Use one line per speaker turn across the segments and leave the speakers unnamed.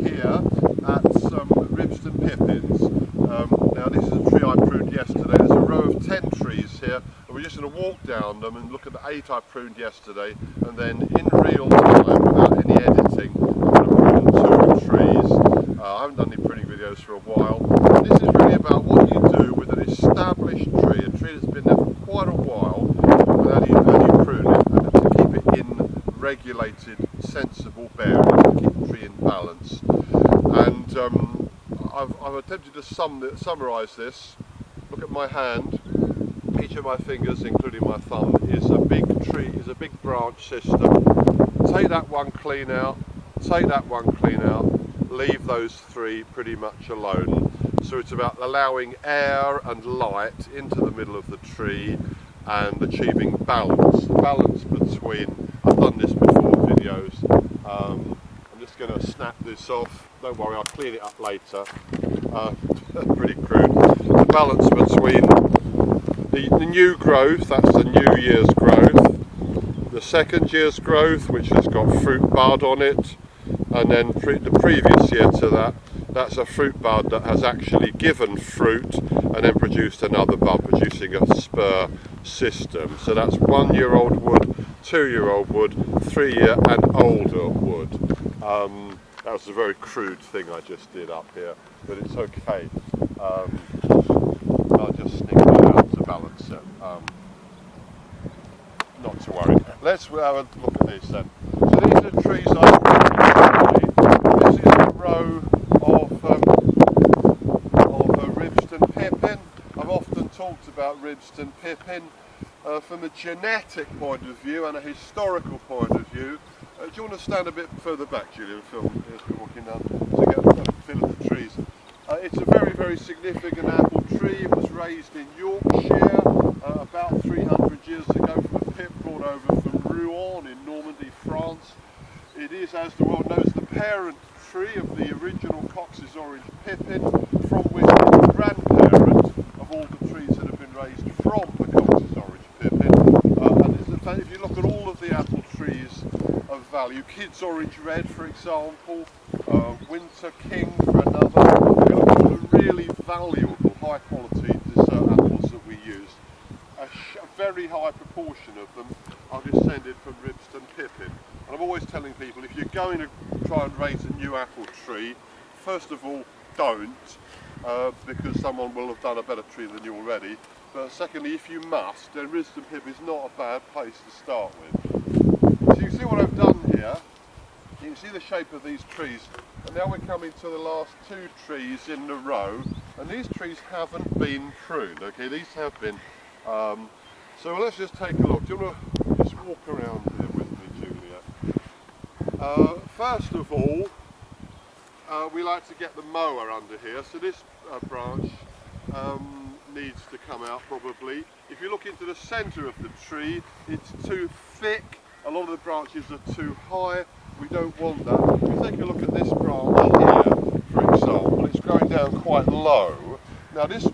here at some Ribston Pippins. Now this is a tree I pruned yesterday. There's a row of 10 trees here, and we're just going to walk down them and look at the 8 I pruned yesterday, and then in real time, without any editing, I'm going to prune 2 trees. I haven't done any pruning videos for a while. And this is really about what you do with an established tree, a tree that's been there for quite a while, and how do you prune it, and to keep it in regulated, sensible bearings, to keep the tree in balance. And I've attempted to summarise this. Look at my hand. Each of my fingers, including my thumb, is a big tree, is a big branch system. Take that one clean out, take that one clean out, leave those 3 pretty much alone. So it's about allowing air and light into the middle of the tree and achieving balance. Balance between, I've done this before in videos, I'm just going to snap this off, don't worry, I'll clean it up later, pretty crude. The balance between the new growth, that's the new year's growth, the second year's growth which has got fruit bud on it, and then the previous year to that, that's a fruit bud that has actually given fruit and then produced another bud, producing a spur system. So that's 1-year-old wood, 2-year-old wood, 3-year and older wood. That was a very crude thing I just did up here, but it's okay. I'll just sneak that out to balance it. Not to worry. Let's have a look at these then. So these are the trees I've pruned. This is a row of Ribston Pippin. I've often talked about Ribston Pippin from a genetic point of view and a historical point of view. Do you want to stand a bit further back, Julian, film as we're walking down to get a feel of the trees? It's a very, very significant apple tree. It was raised in Yorkshire about 300 years ago from a pip brought over from Renewal in Normandy, France. It is, as the world knows, the parent tree of the original Cox's Orange Pippin, from which is the grandparent of all the trees that have been raised from the Cox's Orange Pippin. And if you look at all of the apple trees of value, Kidd's Orange Red, for example, Winter King for another, if you look at the really valuable, high quality dessert apples that we use, a very high proportion of them are descended from Ribston Pippin. And I'm always telling people, if you're going to try and raise a new apple tree, first of all, don't, because someone will have done a better tree than you already. But secondly, if you must, then Ribston Pippin is not a bad place to start with. So you can see what I've done here. You can see the shape of these trees. And now we're coming to the last 2 trees in the row. And these trees haven't been pruned, okay? These have been. So let's just take a look. Do you want to just walk around here with me, Julia? First of all, we like to get the mower under here. So this branch needs to come out probably. If you look into the centre of the tree, it's too thick. A lot of the branches are too high. We don't want that. If you take a look at this branch here, for example, it's going down quite low. Now this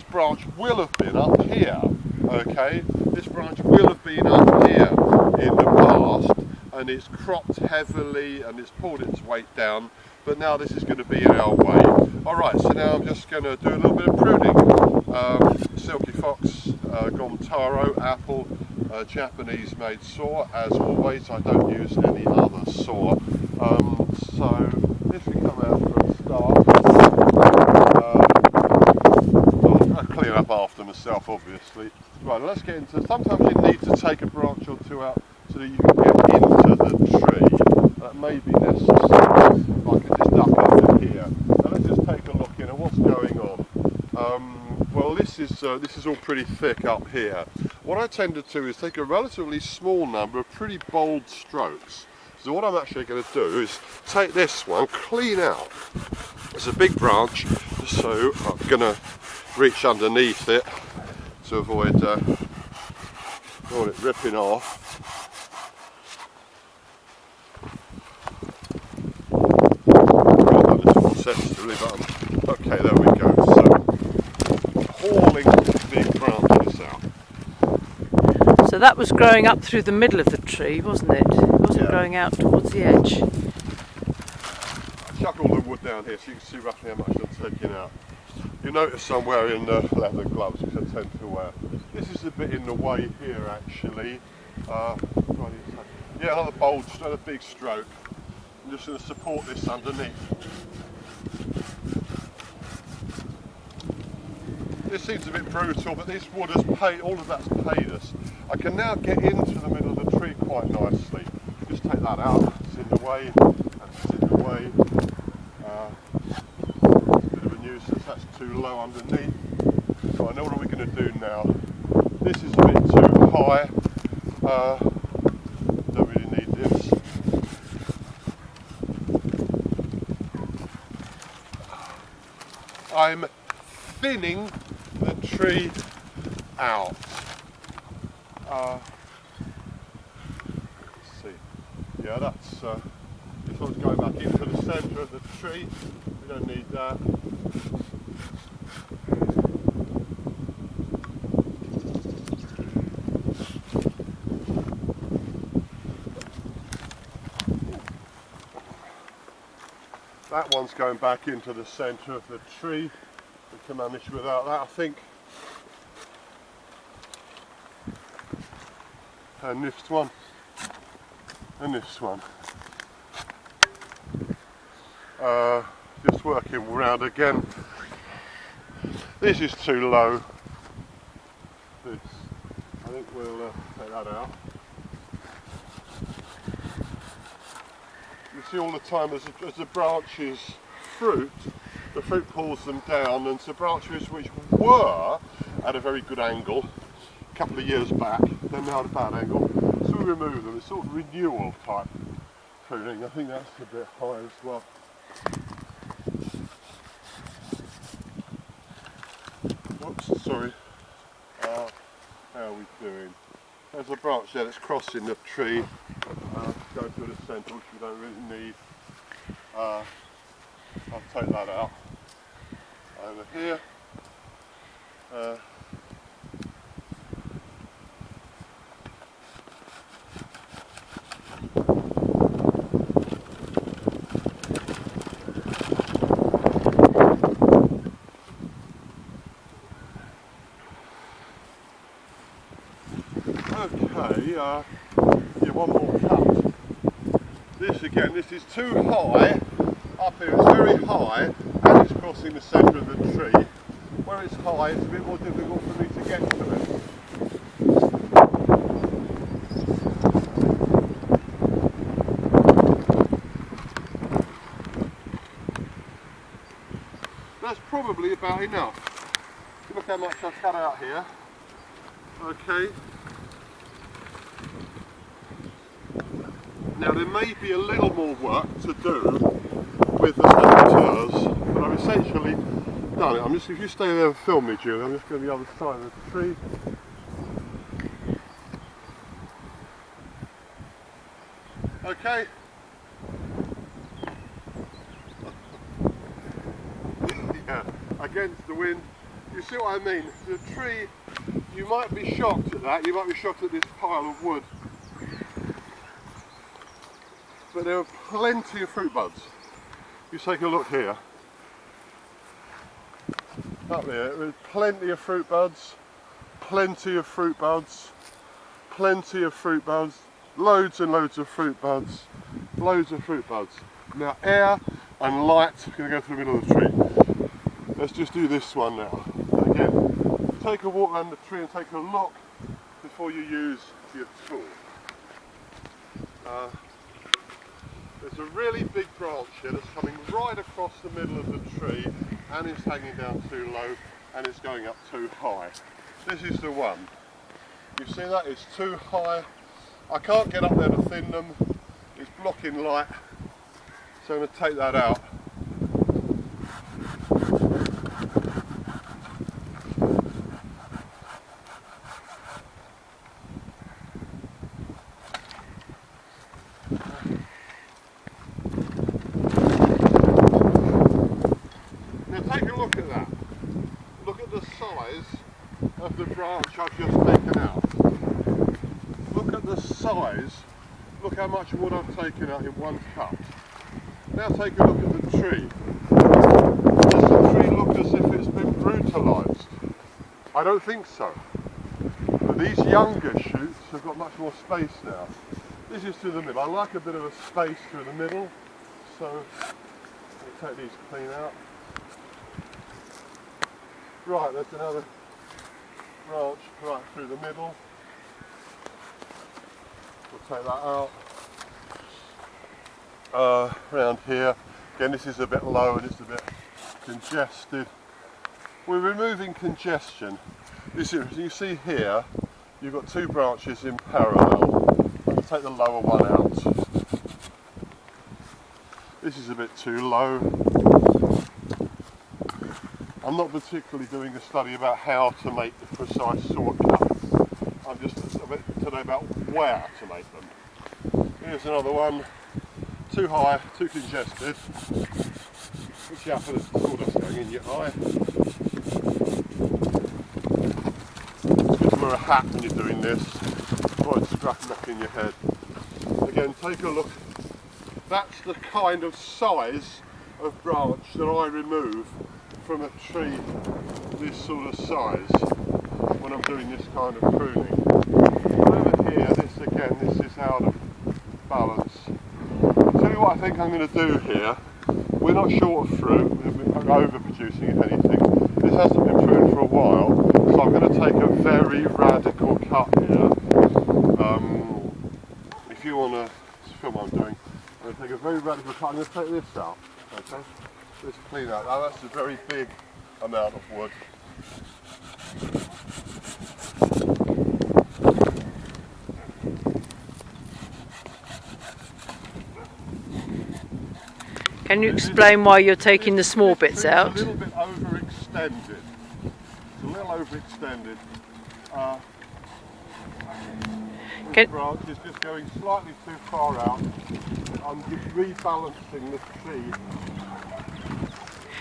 branch will have been up here, okay? This branch will have been up here in the past, and it's cropped heavily and it's pulled its weight down, but now this is going to be in our way. Alright, so now I'm just going to do a little bit of pruning. Silky Gomtaro Apple, Japanese made saw. As always, I don't use any other saw. So this will come out for a start. I'll clean up after myself, obviously. Right, let's get into. Sometimes you need to take a branch or 2 out so that you can get into the tree. That may be necessary. I can just duck under here. Now let's just take a look in at what's going on. Well, this is all pretty thick up here. What I tend to do is take a relatively small number of pretty bold strokes. So what I'm actually going to do is take this one clean out. It's a big branch, so I'm going to reach underneath it to avoid it ripping off. Sensitively, but okay, there we go. So, hauling big branches out.
So that was growing up through the middle of the tree, wasn't it? It wasn't growing out towards the edge.
chuck all the wood down here so you can see roughly how much I'm taking out. You'll notice I'm wearing leather gloves, which I tend to wear. This is a bit in the way here actually. Yeah, another bold, another big stroke. I'm just going to support this underneath. This seems a bit brutal, but this wood has paid, all of that's paid us. I can now get into the middle of the tree quite nicely. Just take that out, it's in the way, that's in the way. It's a bit of a nuisance, that's too low underneath. So I know what we're going to do now. This is a bit too high. Don't really need this. I'm thinning the tree out. Let's see. Yeah, that's this one's going back into the centre of the tree. We don't need that. That one's going back into the centre of the tree. We can manage without that, I think. And this one. And this one. Just working around again. This is too low. This. I think we'll take that out. You see all the time as the branches fruit, the fruit pulls them down, and the branches which were at a very good angle a couple of years back, they're now at a bad angle, so we remove them. It's sort of renewal type pruning. I think that's a bit high as well. Oops, sorry. How are we doing? There's a branch there that's crossing the tree, going through the centre, which we don't really need. I'll take that out. Over here. Okay, yeah, one more cut. This again, this is too high. Up here it's very high and it's crossing the centre of the tree. Where it's high it's a bit more difficult for me to get to it. That's probably about enough. Look how much I've cut out here. Okay. Now there may be a little more work to do with the saboteurs, but I've essentially done it. If you stay there and film me, Julie, I'm just going to the other side of the tree. Okay. Yeah, against the wind. You see what I mean? The tree, you might be shocked at that, you might be shocked at this pile of wood. But there are plenty of fruit buds. You take a look here. Up there, there's plenty of fruit buds, plenty of fruit buds, plenty of fruit buds, loads and loads of fruit buds, loads of fruit buds. Now air and light are going to go through the middle of the tree. Let's just do this one now. Again, take a walk around the tree and take a look before you use your tool. There's a really big branch here that's coming right across the middle of the tree and it's hanging down too low and it's going up too high. This is the one. You see that? It's too high. I can't get up there to thin them. It's blocking light. So I'm going to take that out. Of the branch I've just taken out. Look at the size, look how much wood I've taken out in one cut. Now take a look at the tree. Does the tree look as if it's been brutalised? I don't think so. But these younger shoots have got much more space now. This is through the middle. I like a bit of a space through the middle, so we'll take these clean out. Right, there's another branch right through the middle. We'll take that out. Around here, again this is a bit low and it's a bit congested. We're removing congestion. You see here, you've got two branches in parallel. I'm going to take the lower one out. This is a bit too low. I'm not particularly doing a study about how to make the precise saw cuts. I'm just a bit today about where to make them. Here's another one. Too high, too congested. Watch out for the sawdust going in your eye. It's good to wear a hat when you're doing this. Otherwise it's scratching back in your head. Again, take a look. That's the kind of size of branch that I remove from a tree this sort of size when I'm doing this kind of pruning. Over here, this is out of balance. Tell you what I think I'm going to do here. We're not short of fruit, we're overproducing if anything. This hasn't been pruned for a while, so I'm going to take a very radical cut here. If you want to film what I'm doing, I'm going to take a very radical cut. I'm going to take this out. Okay? Let's clean that. Now that's a very big amount of wood.
Can you explain why you're taking the small bits out?
It's a little bit overextended. It's a little overextended. This branch is just going slightly too far out. I'm just rebalancing the tree.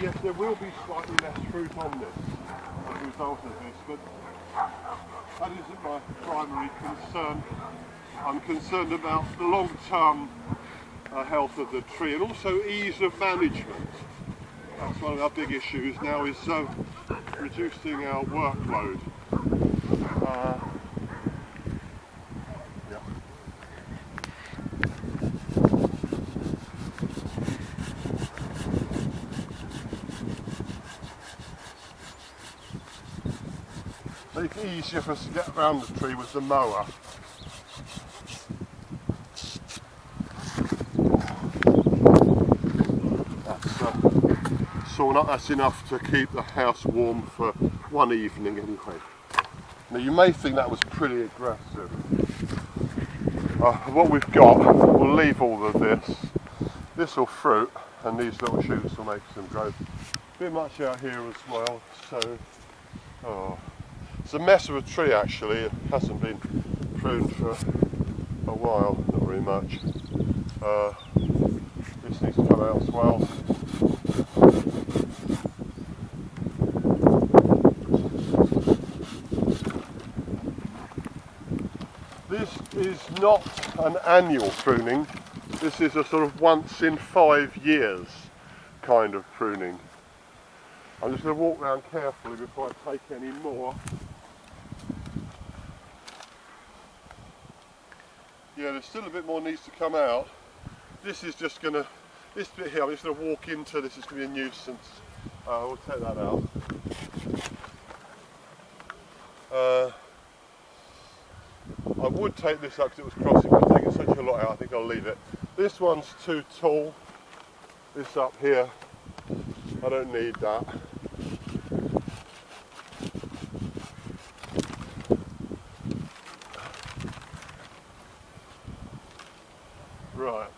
Yes, there will be slightly less fruit on this as a result of this, but that isn't my primary concern. I'm concerned about the long-term health of the tree and also ease of management. That's one of our big issues now, is reducing our workload. Make it easier for us to get around the tree with the mower. Sawn up, that's enough to keep the house warm for one evening anyway. Now you may think that was pretty aggressive. What we've got, we'll leave all of this. This will fruit and these little shoots will make some growth. A bit much out here as well, so it's a mess of a tree actually. It hasn't been pruned for a while, not very much. This needs to come out as well. This is not an annual pruning. This is a sort of once in 5 years kind of pruning. I'm just going to walk around carefully before I take any more. Yeah, there's still a bit more needs to come out. This is just going to, this bit here, I'm just going to walk into, this is going to be a nuisance. We'll take that out. I would take this up because it was crossing, but I'm taking such a lot out, I think I'll leave it. This one's too tall. This up here, I don't need that. Right.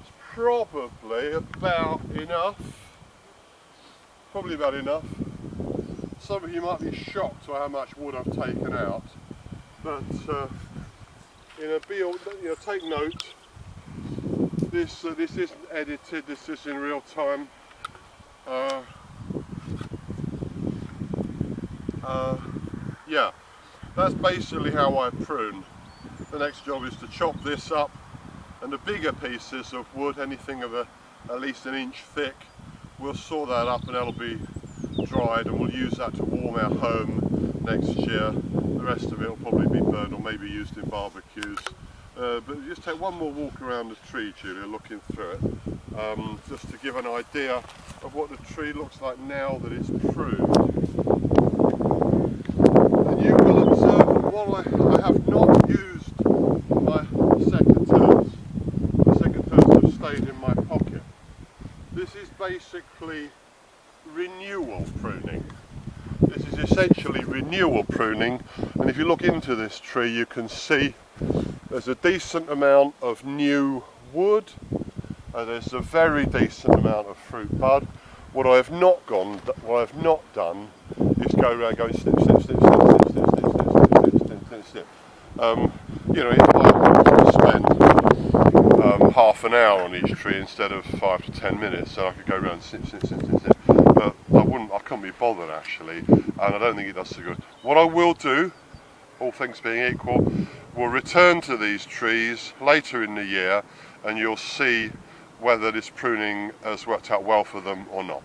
It's probably about enough. Probably about enough. Some of you might be shocked by how much wood I've taken out, but take note. This isn't edited. This is in real time. Yeah, that's basically how I prune. The next job is to chop this up and the bigger pieces of wood, anything of at least an inch thick, we'll saw that up and that'll be dried, and we'll use that to warm our home next year. The rest of it will probably be burned or maybe used in barbecues. But just take one more walk around the tree, Julia, looking through it, just to give an idea of what the tree looks like now that it's pruned. And you will observe that while I have not used my secateurs, the secateurs have stayed in my pocket. This is basically renewal pruning. This is essentially renewal pruning, and if you look into this tree you can see there's a decent amount of new wood, there's a very decent amount of fruit bud. What I have not done is go around going snip, snip, snip, snip, snip, snip, snip, snip, snip, snip, snip, snip. You know, if I spend half an hour on each tree instead of 5 to 10 minutes, so I could go around snip, snip, snip, snip, snip. But I couldn't be bothered actually, and I don't think it does so good. What I will do, all things being equal, we'll return to these trees later in the year and you'll see whether this pruning has worked out well for them or not.